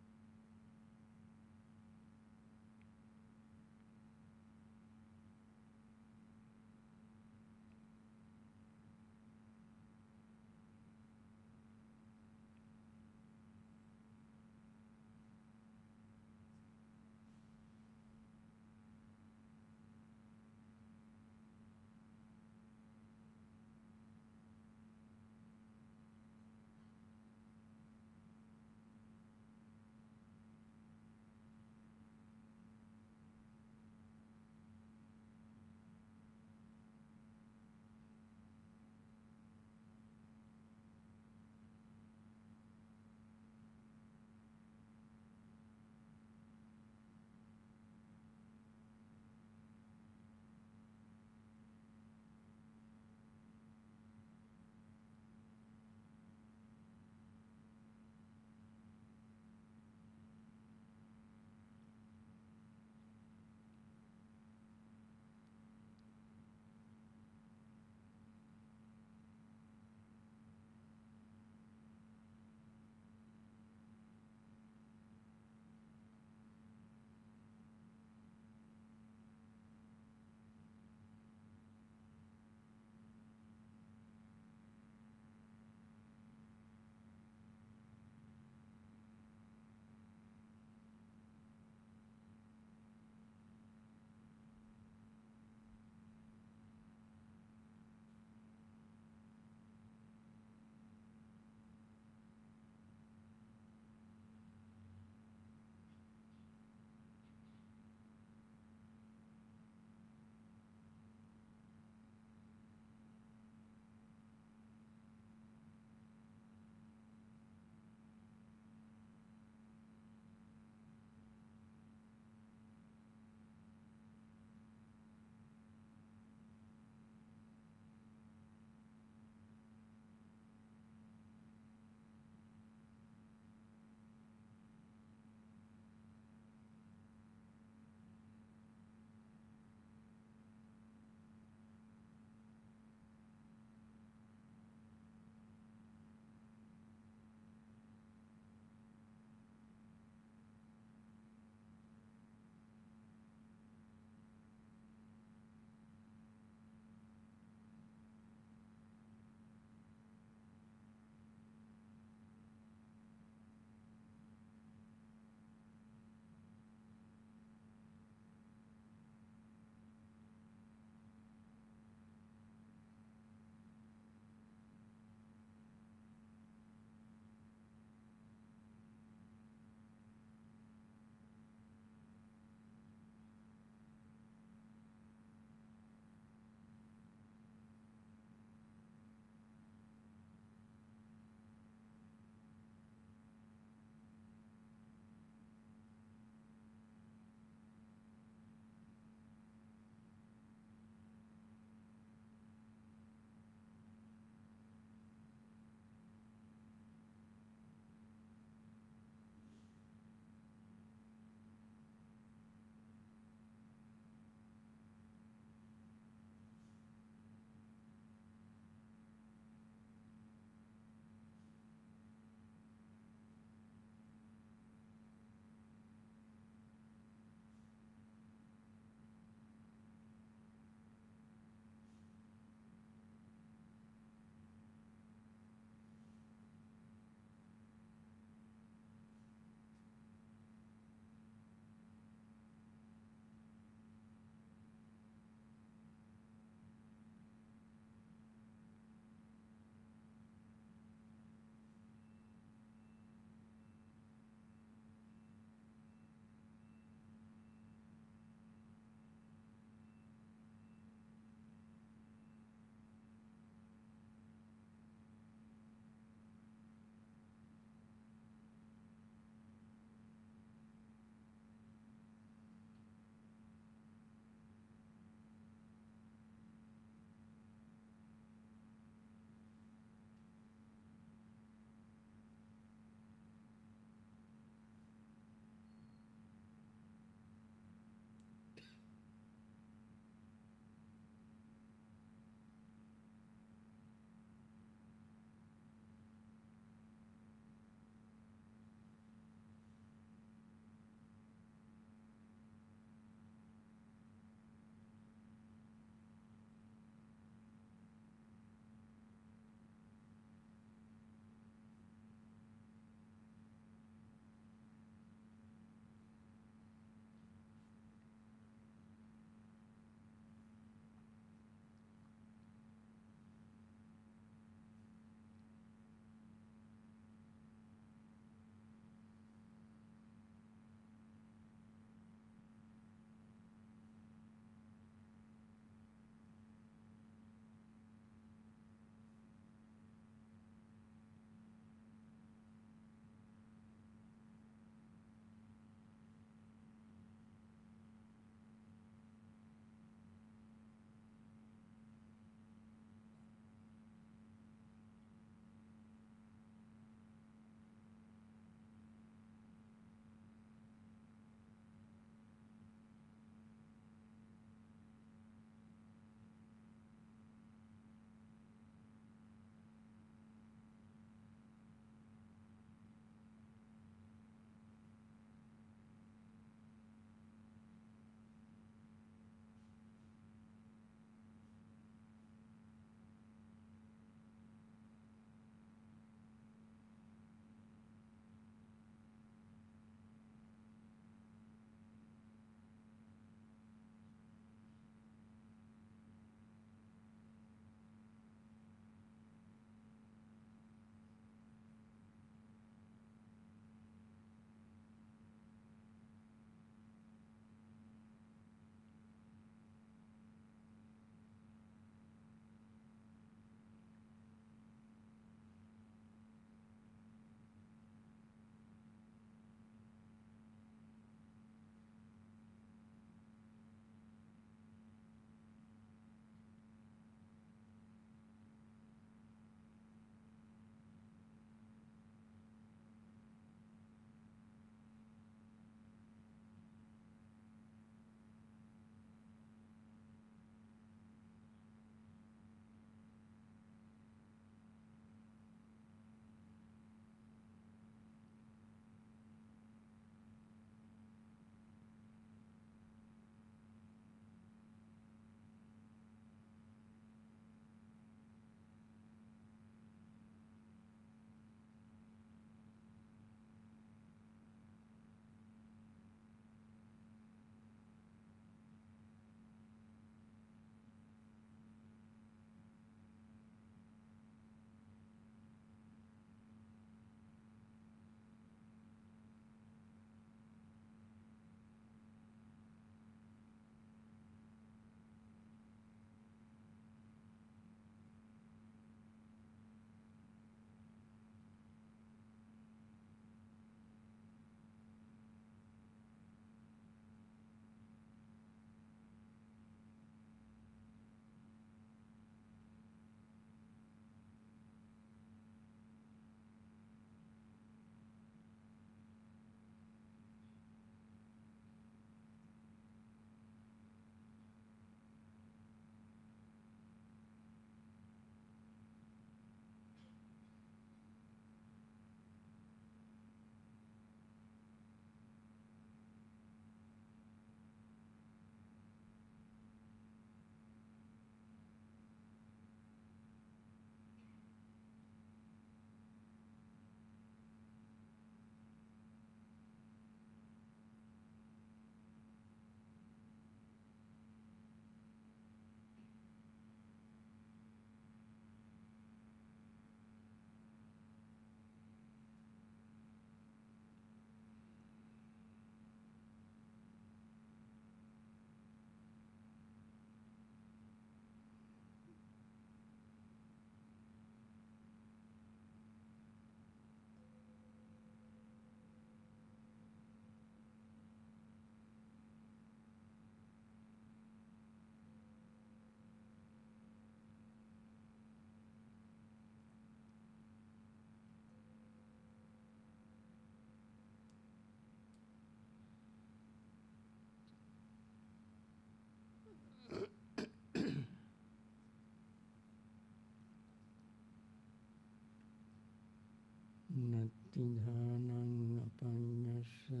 Natti dhanang apanyasa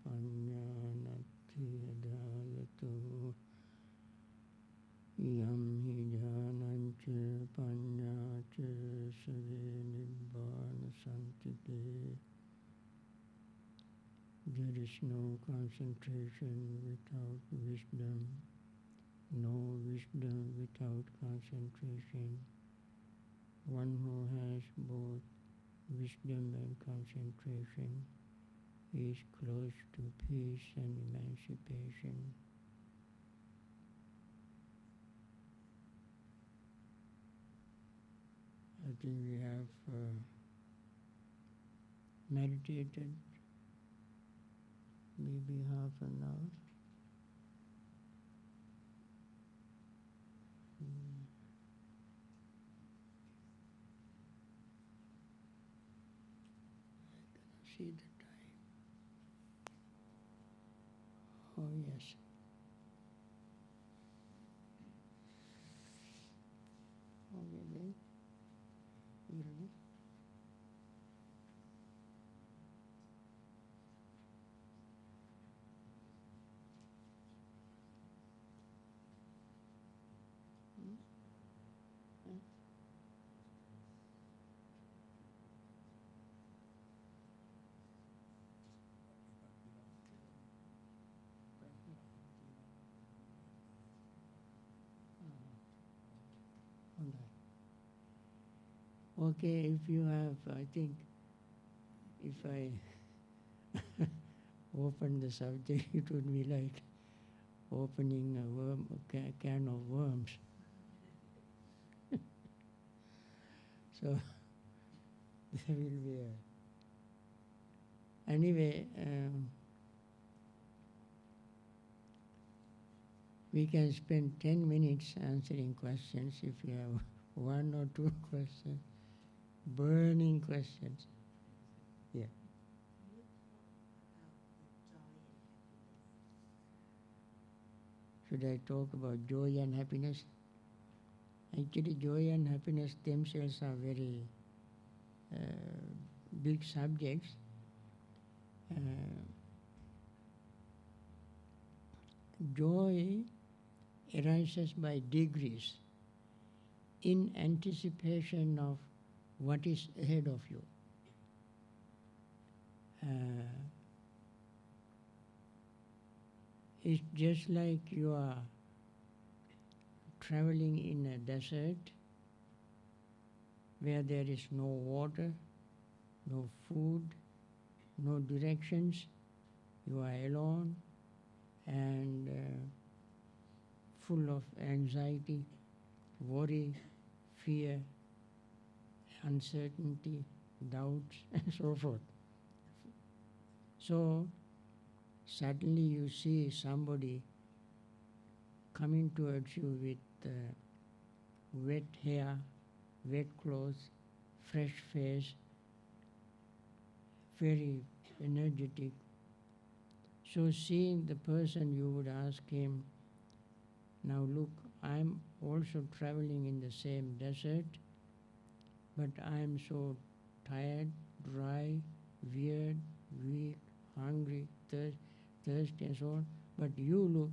panya natti adayatu yam hi jhanancha panyacha save nibbana santike. There is no concentration without wisdom, no wisdom without concentration. One who has both wisdom and concentration is close to peace and emancipation. I think we have meditated maybe half an hour. See the time. Oh yes. Okay then. You ready? Okay, if you have, I think, if I open the subject, it would be like opening a can of worms. So there will be a... Anyway, we can spend 10 minutes answering questions if you have one or two questions, burning questions. Yeah. Should I talk about joy and happiness? Actually, joy and happiness themselves are very big subjects. Joy arises by degrees in anticipation of what is ahead of you. It's just like you are traveling in a desert where there is no water, no food, no directions. You are alone and full of anxiety, worry, fear, uncertainty, doubts, and so forth. So suddenly you see somebody coming towards you with wet hair, wet clothes, fresh face, very energetic. So seeing the person, you would ask him, now look, I'm also traveling in the same desert, but I'm so tired, dry, weird, weak, hungry, thirsty and so on, but you look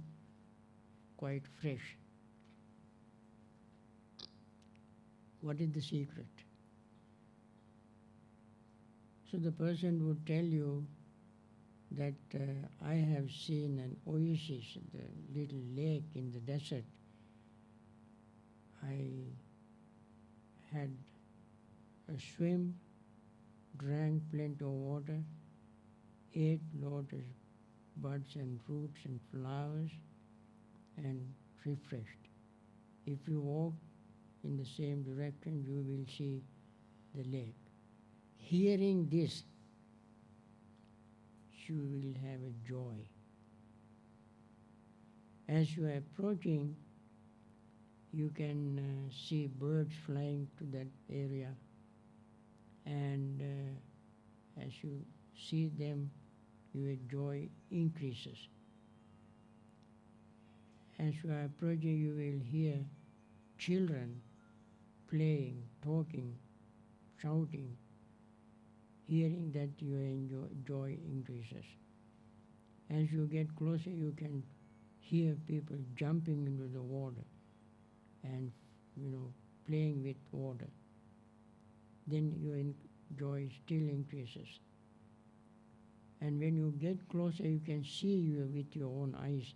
quite fresh. What is the secret? So the person would tell you that I have seen an oasis, the little lake in the desert. I had a swim, drank plenty of water, ate lotus buds and roots and flowers, and refreshed. If you walk in the same direction, you will see the lake. Hearing this, you will have a joy. As you are approaching, you can see birds flying to that area, and as you see them, your joy increases. As you are approaching, you will hear children playing, talking, shouting. Hearing that, your joy increases. As you get closer, you can hear people jumping into the water and, playing with water. Then your joy still increases. And when you get closer, you can see with your own eyes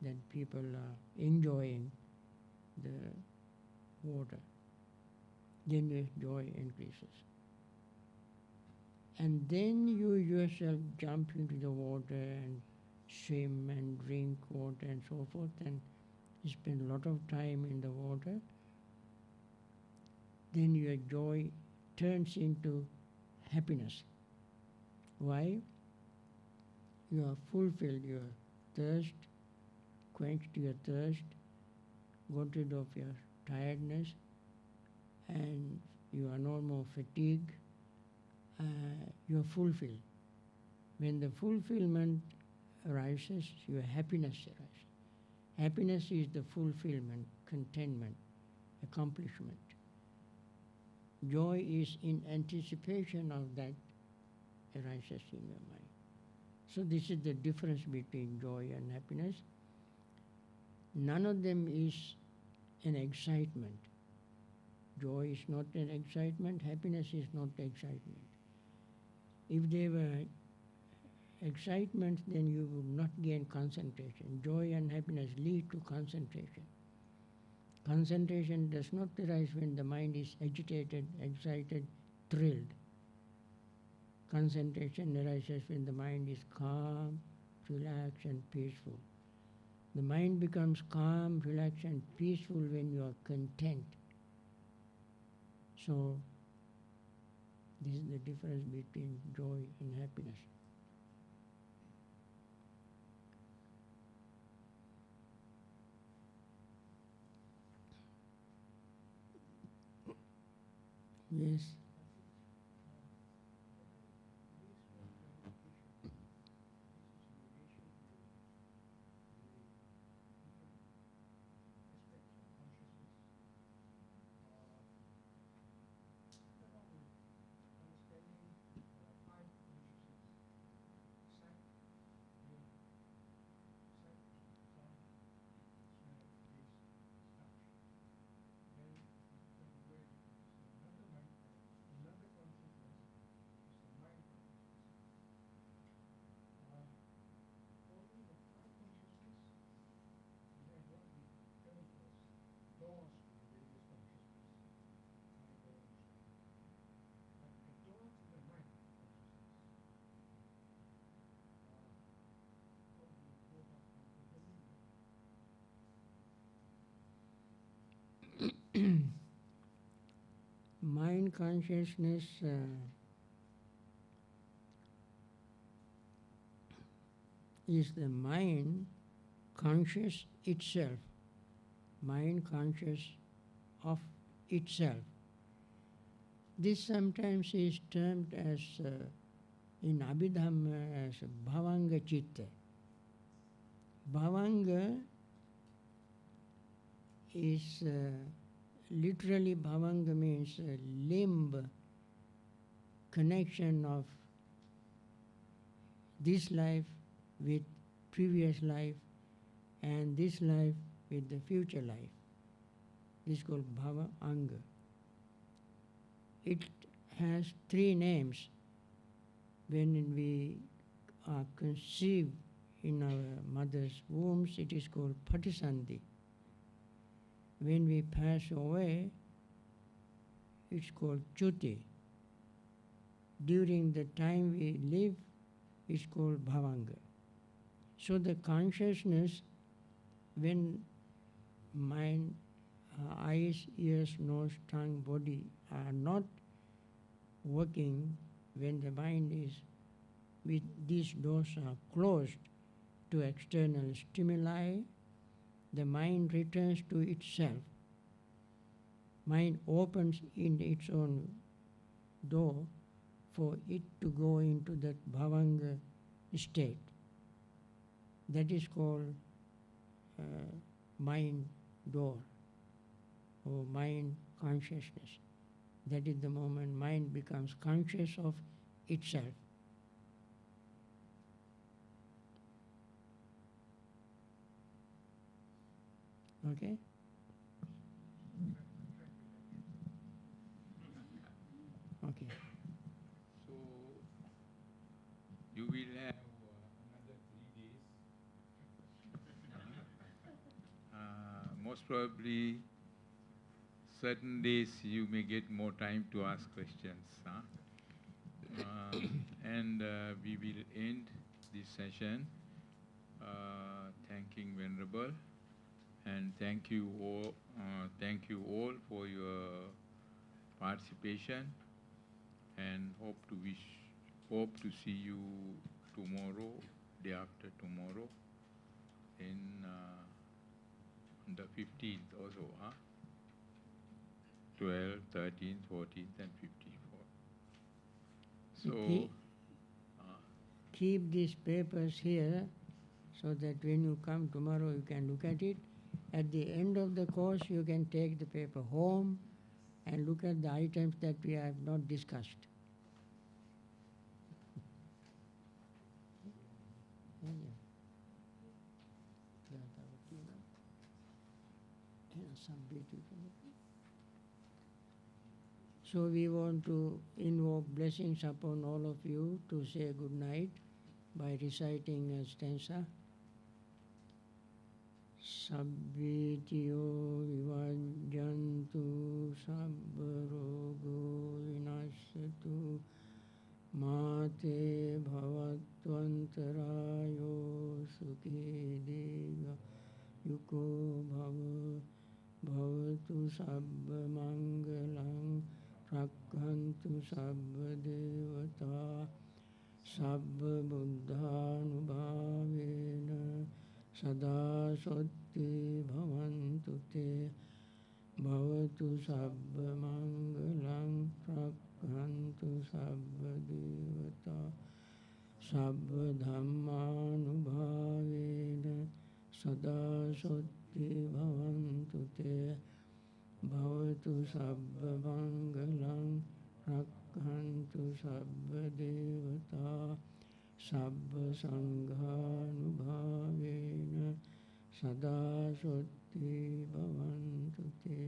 that people are enjoying the water. Then your joy increases. And then you yourself jump into the water and swim and drink water and so forth, and spend a lot of time in the water. Then your joy turns into happiness. Why? You have fulfilled your thirst, quenched your thirst, got rid of your tiredness, and you are no more fatigued. You are fulfilled. When the fulfillment arises, your happiness arises. Happiness is the fulfillment, contentment, accomplishment. Joy is in anticipation of that arises in your mind. So this is the difference between joy and happiness. None of them is an excitement. Joy is not an excitement, happiness is not excitement. If they were excitement, then you would not gain concentration. Joy and happiness lead to concentration. Concentration does not arise when the mind is agitated, excited, thrilled. Concentration arises when the mind is calm, relaxed, and peaceful. The mind becomes calm, relaxed, and peaceful when you are content. So, this is the difference between joy and happiness. Yes. Mind consciousness is the mind conscious itself, mind conscious of itself. This sometimes is termed as, in Abhidhamma, as bhavanga chitta. Bhavanga is literally, bhavanga means limb connection of this life with previous life and this life with the future life. This is called bhavanga. It has three names. When we are conceived in our mother's wombs, it is called patisandhi. When we pass away, it's called chuti. During the time we live, it's called bhavanga. So the consciousness, when mind, eyes, ears, nose, tongue, body are not working, when the mind is with these doors are closed to external stimuli, the mind returns to itself. Mind opens in its own door for it to go into that bhavanga state. That is called mind door or mind consciousness. That is the moment mind becomes conscious of itself. Okay? Okay. So you will have another 3 days. Most probably, certain days you may get more time to ask questions. And we will end this session thanking Venerable, and thank you all for your participation, and hope to see you tomorrow, day after tomorrow, in on the 15th also, 12th, 13th, 14th, and 15th. So keep these papers here so that when you come tomorrow you can look at it. At the end of the course you can take the paper home and look at the items that we have not discussed. So we want to invoke blessings upon all of you to say good night by reciting a stanza. Sabbitiyo vivajjantu sabbarogo vinashatu mate bhavatvantarayo sukhi deva yuko bhavatu sabba mangalang rakhantu sabba devata sabba buddhanubhavena sada sotti bhavantu te bhavatu sabba mangalang rakhantu sabba devata sabba dhammanubhavena sada sotti bhavantu te bhavatu sabba mangalang rakhantu sabba devata sabba sanghanubhavena sada sotti bhavantu te.